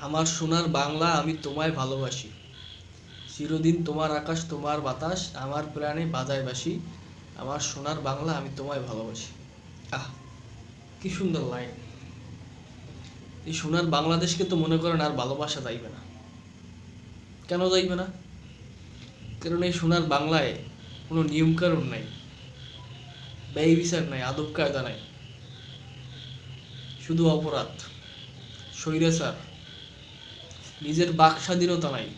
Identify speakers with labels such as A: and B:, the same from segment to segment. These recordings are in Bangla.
A: আমার সোনার বাংলা আমি তোমায় ভালোবাসি, চিরদিন তোমার আকাশ তোমার বাতাস আমার প্রাণে বাজায় বাসি। আমার সোনার বাংলা আমি তোমায় ভালোবাসি। আহ, কি সুন্দর লাইন! এই সোনার বাংলাদেশকে তো মনে করেন আর ভালোবাসা যাইবে না। কেন যাইবে না? কারণ এই সোনার বাংলায় কোনো নিয়মকানুন নাই, ব্যয় বিচার নাই, আদব কায়দা নাই, শুধু অপরাধ, স্বৈরাচার, নিজের বাক স্বাধীনতা নাই,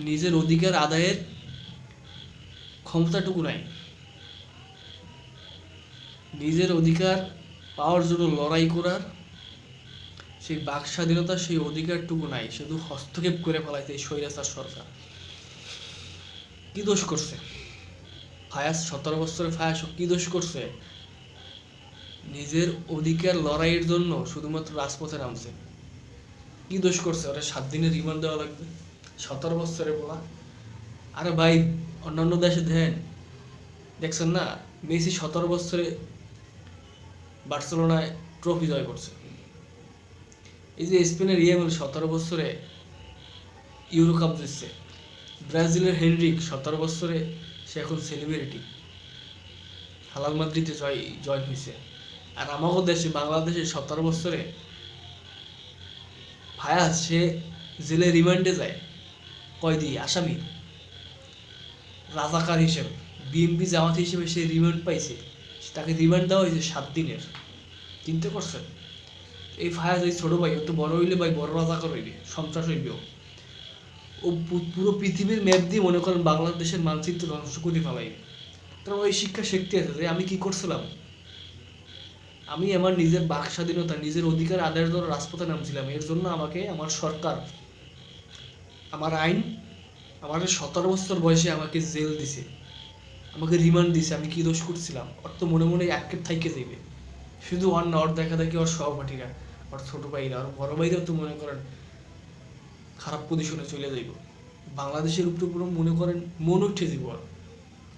A: নিজের অধিকার আদায়ের ক্ষমতাটুকু নাই, নিজের অধিকার পাওয়ার জন্য লড়াই করার সেই বাক স্বাধীনতা, সেই অধিকারটুকু নাই। শুধু হস্তক্ষেপ করে ফেলাইতে এই স্বৈরাচার সরকার। কি দোষ করছে ফায়াজ? 17 বছরে ফায়াজ কি দোষ করছে? নিজের অধিকার লড়াইয়ের জন্য শুধুমাত্র রাজপথে নামছে। কি দোষ করছে? ওরা 7 দিনের রিমান্ড দেওয়া লাগবে? 17 বছরে বলা। আরে ভাই, অন্যান্য দেশে দেখছেন না, মেসি 17 বছরে বার্সেলোনায় ট্রফি জয় করছে। এই যে স্পেনের ইয়ামেল 17 বছরে ইউরো কাপ জিতছে। ব্রাজিলের হেনরিক 17 বছরে, সে এখন সেলিব্রিটি, হালাল মাদ্রিদে জয়েন হয়েছে। আর আমাদের দেশে বাংলাদেশে 17 বছরে ফায়াজ, সে জেলে রিমান্ডে যায়, কয়দি আসামি, রাজাকার হিসেবে, বিএমপি জামাত হিসেবে সে রিমান্ড পাইছে। তাকে রিমান্ড দেওয়া হয়েছে 7 দিনের। চিন্তা করছেন? এই ফায়াজ, এই ছোট ভাই, ও তো বড় হইলে ভাই বড় রাজাকার হইবে, সন্ত্রাস হইবে। ও পুরো পৃথিবীর ম্যাপ দিয়ে মনে করেন বাংলাদেশের মানচিত্র ধ্বংস করে ফেলাইবে। কারণ ওই শিক্ষা শিখতে আছে যে আমি কি করছিলাম। আমি আমার নিজের বাক স্বাধীনতা, নিজের অধিকার আদায়ের জন্য রাজপথে নামছিলাম। এর জন্য আমাকে আমার সরকার, আমার আইন, আমার 17 বছর বয়সে আমাকে জেল দিছে, আমাকে রিমান্ড দিছে। আমি কি দোষ করছিলাম? ওর তো মনে মনে আক্ষেপ থাইকে যাইবে। শুধু ওর না, ওর দেখা দেখি ওর সহপাঠীরা, ওর ছোট ভাইরা, ওর বড় ভাইরাও তো মনে করেন খারাপ পজিশনে চলে যাইব। বাংলাদেশের উপরে পুরো মনে করেন মন উঠে যাব আর,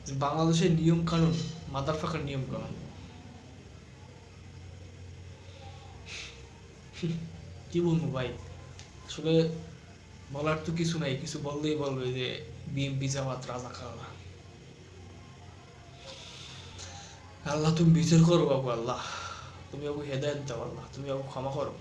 A: যে বাংলাদেশের নিয়ম কানুন মাদার ফাঁকার নিয়ম কানুন। কি বলবো ভাই, আসলে বলার তো কিছু নাই। কিছু বললেই বলবে যে বিএমপি জামাত রাজাকার। আল্লাহ তুমি বিচার করো বাবু, আল্লাহ তুমি বাবু হেদায়ত দাও, আল্লাহ তুমি বাবু ক্ষমা করো।